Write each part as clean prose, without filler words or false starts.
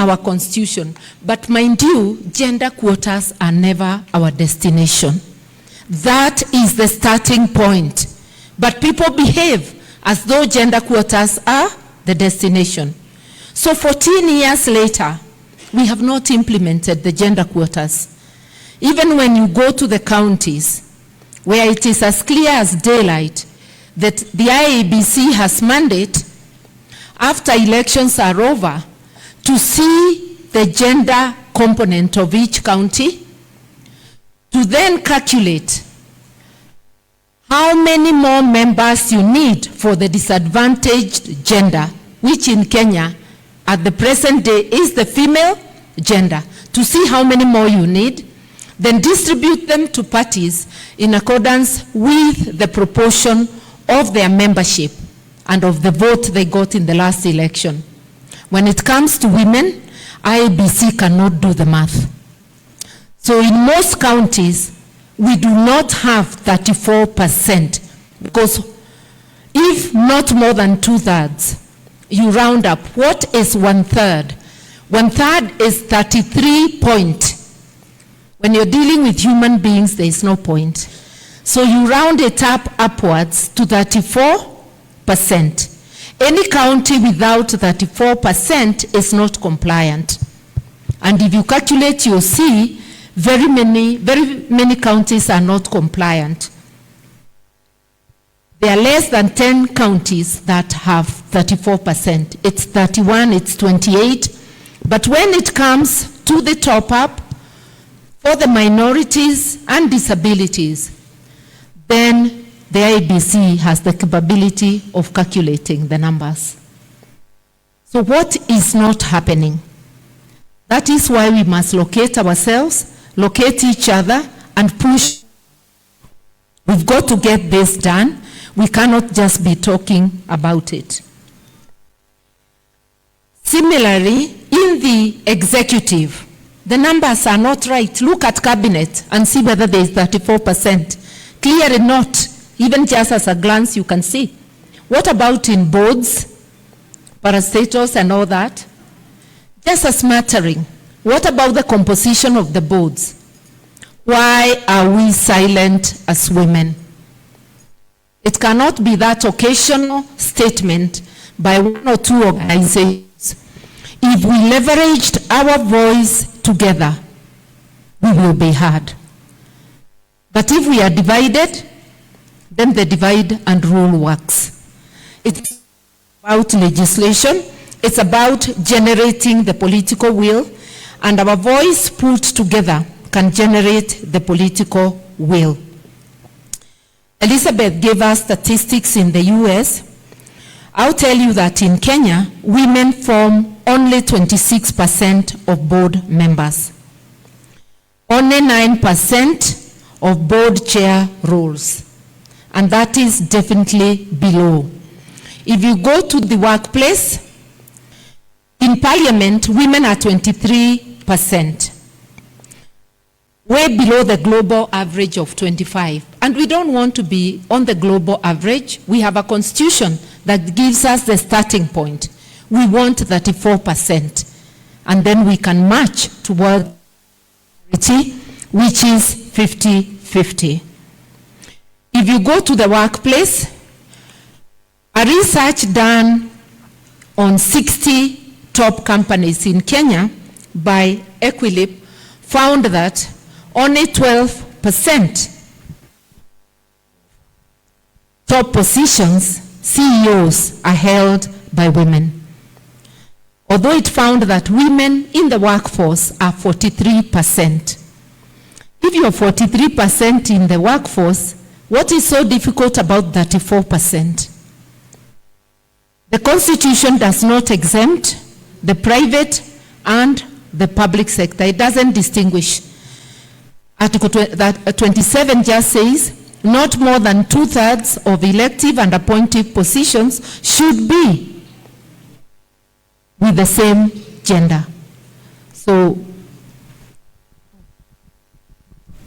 our constitution. But mind you, gender quotas are never our destination. That is the starting point. But people behave as though gender quotas are the destination. So 14 years later, we have not implemented the gender quotas. Even when you go to the counties, where it is as clear as daylight that the IEBC has mandate, after elections are over, to see the gender component of each county, to then calculate how many more members you need for the disadvantaged gender, which in Kenya at the present day is the female gender, to see how many more you need, then distribute them to parties in accordance with the proportion of their membership and of the vote they got in the last election. When it comes to women, IEBC cannot do the math. So in most counties, we do not have 34%, because if not more than 2/3, you round up, what is 1/3? 1/3 is 33 point. When you're dealing with human beings, there is no point. So you round it up upwards to 34%. Any county without 34% is not compliant. And if you calculate, you'll see very many counties are not compliant. There are less than 10 counties that have 34%. It's 31, it's 28. But when it comes to the top up for the minorities and disabilities, then the IEBC has the capability of calculating the numbers. So what is not happening? That is why we must locate ourselves, locate each other, and push. We've got to get this done. We cannot just be talking about it. Similarly, in the executive, the numbers are not right. Look at cabinet and see whether there is 34%. Clearly not. Even just as a glance, you can see. What about in boards, parastatals and all that? Just a smattering. What about the composition of the boards? Why are we silent as women? It cannot be that occasional statement by one or two organizations. If we leveraged our voice together, we will be heard. But if we are divided, then the divide and rule works. It's about legislation. It's about generating the political will, and our voice put together can generate the political will. Elizabeth gave us statistics in the US. I'll tell you that in Kenya, women form only 26% of board members. Only 9% of board chair roles. And that is definitely below. If you go to the workplace, in parliament, women are 23%. Way below the global average of 25. And we don't want to be on the global average. We have a constitution that gives us the starting point. We want 34%. And then we can march toward parity, which is 50-50. If you go to the workplace, a research done on 60 top companies in Kenya by Equilib found that only 12% top positions, CEOs, are held by women. Although it found that women in the workforce are 43%. If you're 43% in the workforce, what is so difficult about 34%? The Constitution does not exempt the private and the public sector. It doesn't distinguish. Article 27 just says not more than 2/3 of elective and appointive positions should be with the same gender. So,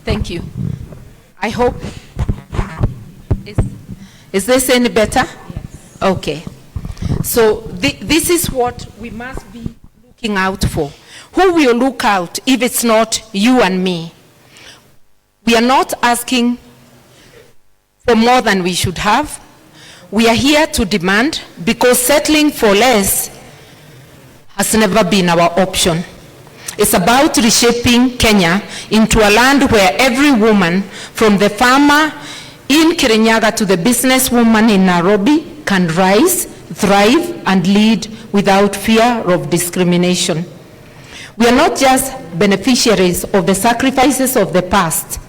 thank you. I hope, is this any better? Yes. Okay. So this is what we must be looking looking out for? Who will look out if it's not you and me? We are not asking for more than we should have. We are here to demand, because settling for less has never been our option. It's about reshaping Kenya into a land where every woman, from the farmer in Kirinyaga to the businesswoman in Nairobi, can rise, thrive, and lead without fear of discrimination. We are not just beneficiaries of the sacrifices of the past.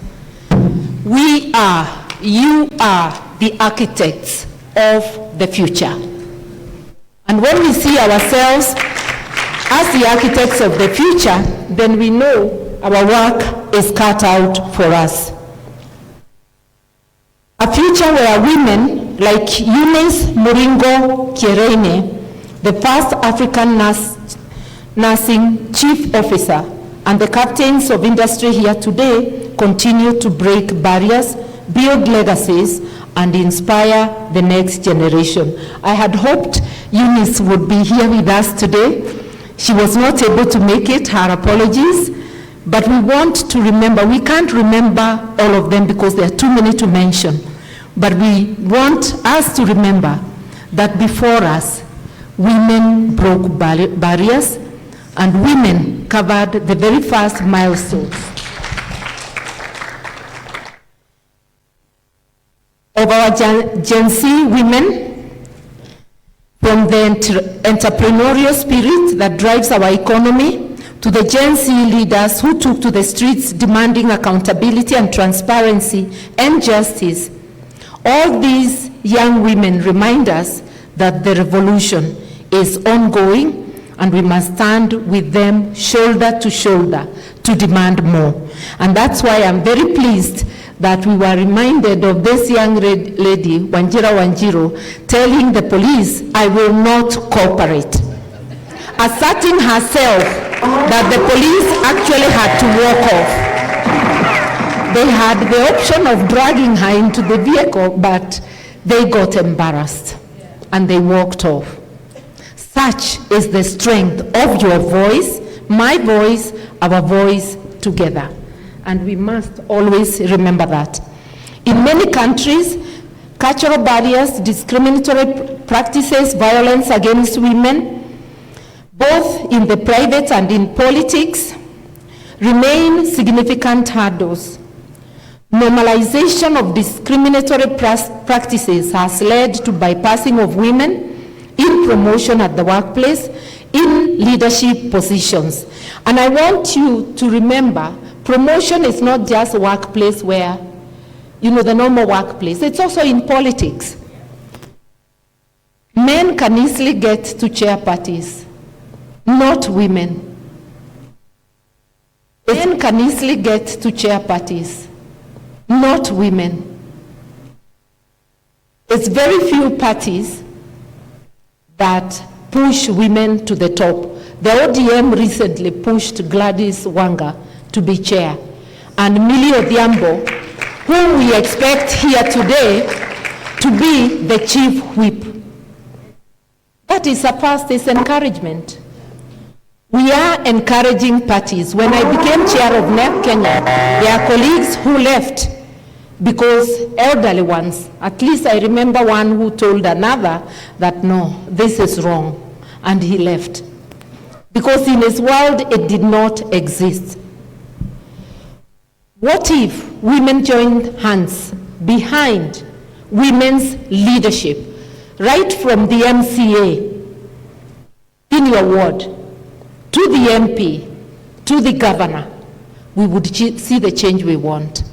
We are, you are the architects of the future. And when we see ourselves as the architects of the future, then we know our work is cut out for us. A future where women like Eunice Muringo Kiereine, the first African nursing chief officer, and the captains of industry here today continue to break barriers, build legacies, and inspire the next generation. I had hoped Eunice would be here with us today. She was not able to make it, her apologies, but we want to remember, we can't remember all of them because there are too many to mention, but we want us to remember that before us, women broke barriers and women covered the very first milestones of our Gen Z women, from the entrepreneurial spirit that drives our economy, to the Gen Z leaders who took to the streets demanding accountability and transparency and justice. All these young women remind us that the revolution is ongoing and we must stand with them shoulder to shoulder to demand more. And that's why I'm very pleased that we were reminded of this young lady, Wanjira Wanjiru, telling the police, I will not cooperate. Asserting herself that the police actually had to walk off. They had the option of dragging her into the vehicle, but they got embarrassed and they walked off. Such is the strength of your voice, my voice, our voice together. And we must always remember that. In many countries, cultural barriers, discriminatory practices, violence against women, both in the private and in politics, remain significant hurdles. Normalization of discriminatory practices has led to bypassing of women in promotion at the workplace, in leadership positions. And I want you to remember, promotion is not just a workplace where, the normal workplace. It's also in politics. Men can easily get to chair parties, not women. Men can easily get to chair parties, not women. It's very few parties that push women to the top. The ODM recently pushed Gladys Wanga to be chair, and Millie Odhiambo, whom we expect here today to be the chief whip. That is a past is encouragement. We are encouraging parties. When I became chair of NEP Kenya, there are colleagues who left because elderly ones, at least I remember one who told another that no, this is wrong, and he left. Because in his world, it did not exist. What if women joined hands behind women's leadership, right from the MCA in your ward, to the MP, to the governor? We would see the change we want.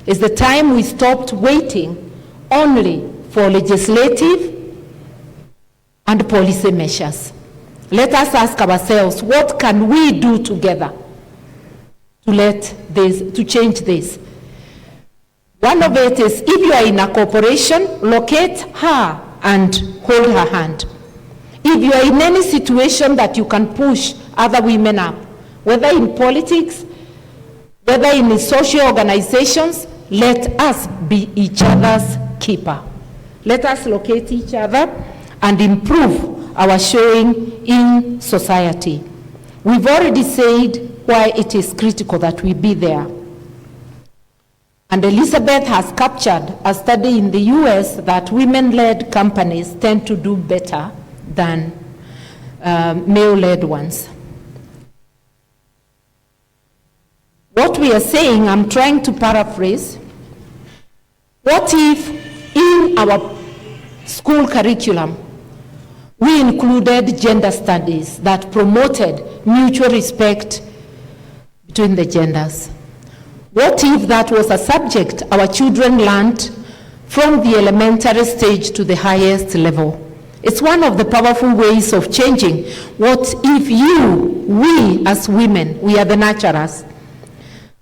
It's the time we stopped waiting only for legislative and policy measures. Let us ask ourselves, what can we do together to change this? One of it is, if you are in a corporation, locate her and hold her hand. If you are in any situation that you can push other women up, whether in politics, whether in social organizations, let us be each other's keeper. Let us locate each other and improve our showing in society. We've already said why it is critical that we be there. And Elizabeth has captured a study in the US that women-led companies tend to do better than male-led ones. What we are saying, I'm trying to paraphrase, what if in our school curriculum we included gender studies that promoted mutual respect between the genders? What if that was a subject our children learned from the elementary stage to the highest level? It's one of the powerful ways of changing. What if we as women, we are the nurturers,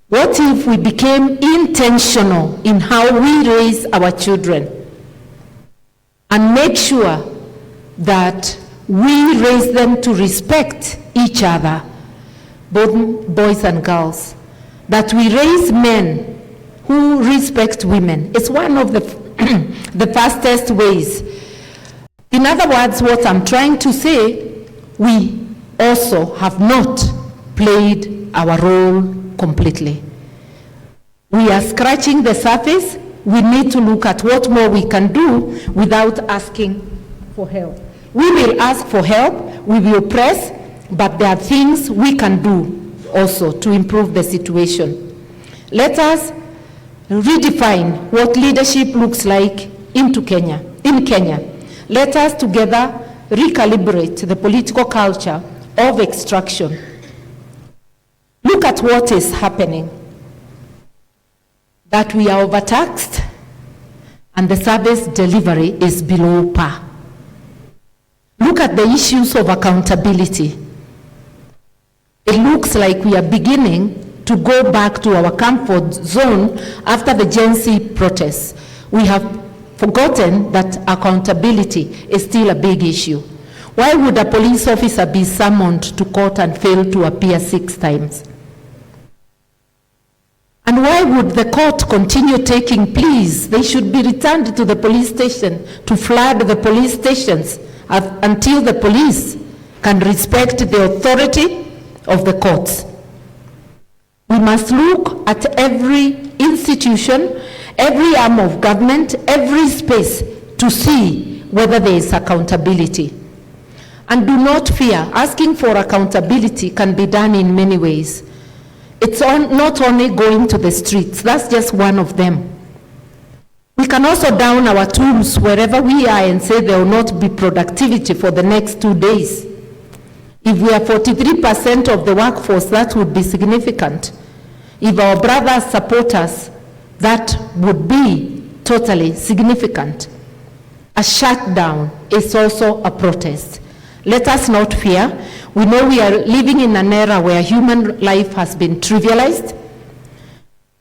what if we became intentional in how we raise our children and make sure that we raise them to respect each other, both boys and girls, that we raise men who respect women? It's one of the, the fastest ways. In other words, what I'm trying to say, we also have not played our role completely. We are scratching the surface. We need to look at what more we can do without asking for help. We will ask for help, we will press, but there are things we can do also to improve the situation. Let us redefine what leadership looks like in Kenya. Let us together recalibrate the political culture of extraction. Look at what is happening. That we are overtaxed and the service delivery is below par. Look at the issues of accountability. It looks like we are beginning to go back to our comfort zone after the Gen Z protests. We have forgotten that accountability is still a big issue. Why would a police officer be summoned to court and fail to appear 6 times? And why would the court continue taking pleas? They should be returned to the police station to flood the police stations until the police can respect the authority of the courts. We must look at every institution, every arm of government, every space to see whether there is accountability. And do not fear, asking for accountability can be done in many ways. It's not only going to the streets, that's just one of them. We can also down our tools wherever we are and say there will not be productivity for the next 2 days. If we are 43% of the workforce, that would be significant. If our brothers support us, that would be totally significant. A shutdown is also a protest. Let us not fear. We know we are living in an era where human life has been trivialized.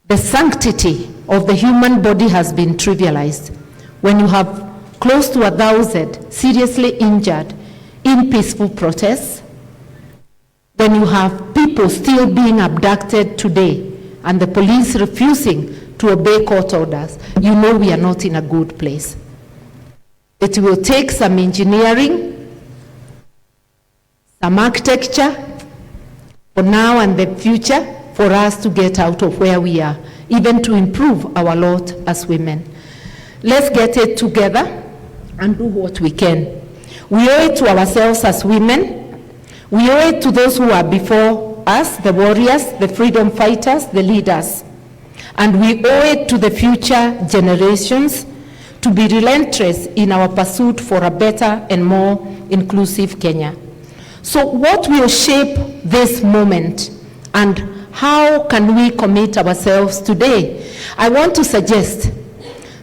The sanctity of the human body has been trivialized. When you have close to 1,000 seriously injured in peaceful protests, when you have people still being abducted today and the police refusing to obey court orders, you know we are not in a good place. It will take some engineering, some architecture for now and the future for us to get out of where we are, even to improve our lot as women. Let's get it together and do what we can. We owe it to ourselves as women. We owe it to those who are before us, the warriors, the freedom fighters, the leaders. And we owe it to the future generations to be relentless in our pursuit for a better and more inclusive Kenya. So what will shape this moment and how can we commit ourselves today? I want to suggest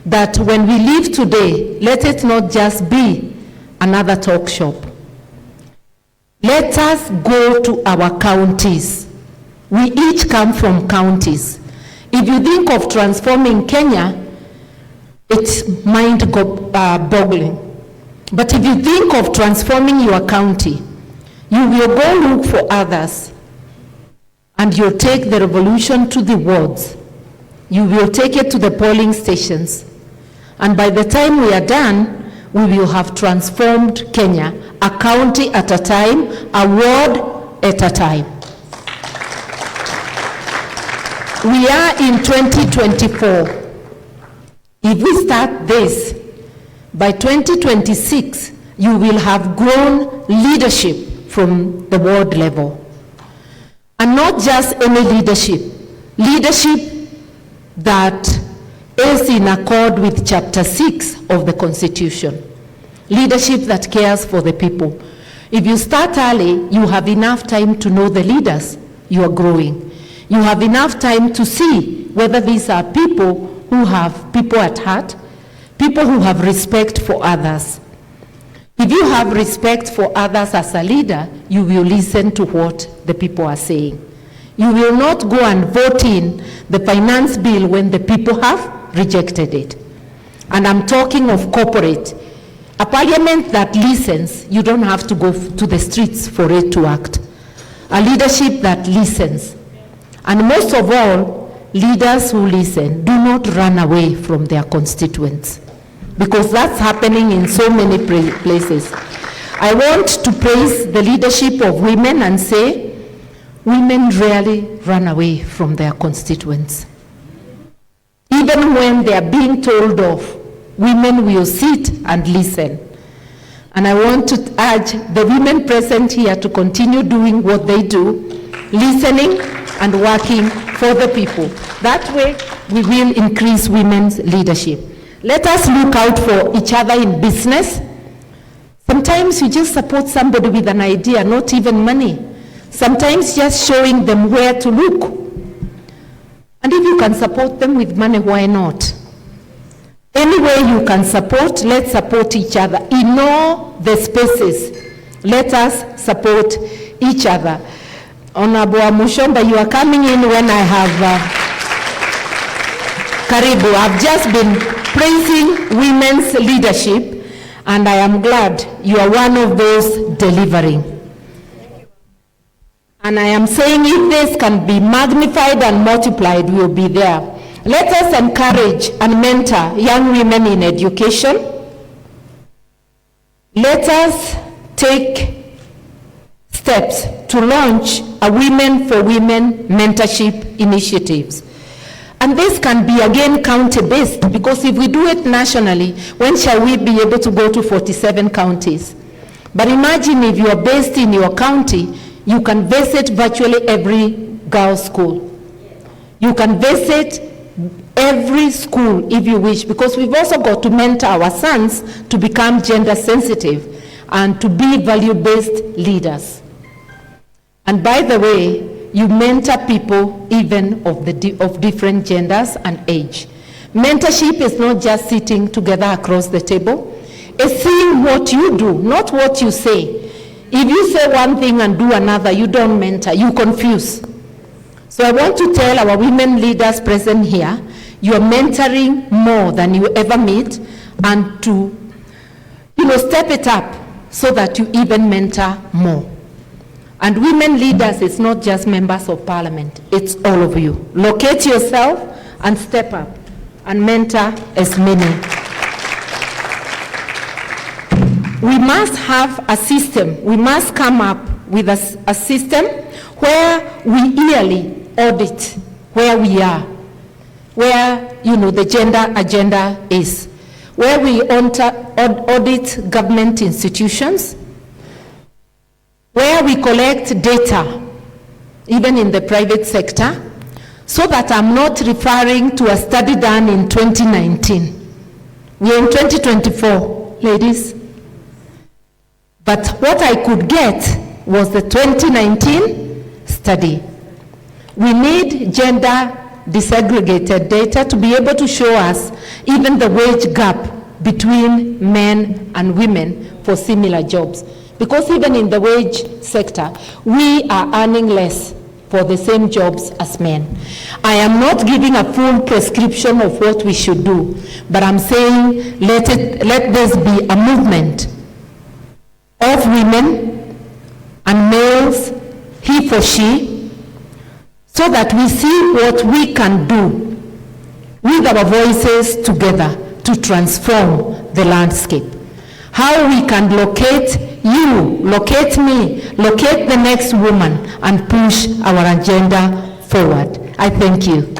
that when we leave today, let it not just be another talk shop. Let us go to our counties. We each come from counties. If you think of transforming Kenya, it's mind-boggling. But if you think of transforming your county, you will go look for others, and you'll take the revolution to the wards. You will take it to the polling stations. And by the time we are done, we will have transformed Kenya, a county at a time, a ward at a time. We are in 2024. If we start this, by 2026, you will have grown leadership from the ward level. And not just any leadership, leadership that is in accord with Chapter 6 of the Constitution. Leadership that cares for the people. If you start early, you have enough time to know the leaders you are growing. You have enough time to see whether these are people who have people at heart, people who have respect for others. If you have respect for others as a leader, you will listen to what the people are saying. You will not go and vote in the finance bill when the people have rejected it. And I'm talking of corporate. A parliament that listens, you don't have to go to the streets for it to act. A leadership that listens. And most of all, leaders who listen do not run away from their constituents, because that's happening in so many places. I want to praise the leadership of women and say, women rarely run away from their constituents. Even when they are being told off, women will sit and listen. And I want to urge the women present here to continue doing what they do, listening and working for the people. That way, we will increase women's leadership. Let us look out for each other in business. Sometimes you just support somebody with an idea, not even money. Sometimes just showing them where to look. And if you can support them with money, why not? Any way you can support, let's support each other. In all the spaces, let us support each other. Honorable Mushomba, you are coming in when I have Karibu. I've just been praising women's leadership, and I am glad you are one of those delivering. And I am saying if this can be magnified and multiplied, we will be there. Let us encourage and mentor young women in education. Let us take steps to launch a Women for Women mentorship initiatives. And this can be again county-based, because if we do it nationally, when shall we be able to go to 47 counties? But imagine if you are based in your county, you can visit virtually every girls' school. You can visit every school if you wish, because we've also got to mentor our sons to become gender sensitive and to be value-based leaders. And by the way, you mentor people even of different genders and age. Mentorship is not just sitting together across the table. It's seeing what you do, not what you say. If you say one thing and do another, you don't mentor, you confuse. So I want to tell our women leaders present here, you are mentoring more than you ever meet, and to step it up so that you even mentor more. And women leaders is not just members of parliament, it's all of you. Locate yourself and step up and mentor as many. We must have a system. We must come up with a system where we yearly audit where we are, where the gender agenda is, where we audit government institutions, where we collect data, even in the private sector, so that I'm not referring to a study done in 2019. We're in 2024, ladies. But what I could get was the 2019 study. We need gender disaggregated data to be able to show us even the wage gap between men and women for similar jobs. Because even in the wage sector, we are earning less for the same jobs as men. I am not giving a full prescription of what we should do, but I'm saying let this be a movement of women and males, he for she, so that we see what we can do with our voices together to transform the landscape. How we can locate You, locate me, locate the next woman, and push our agenda forward. I thank you.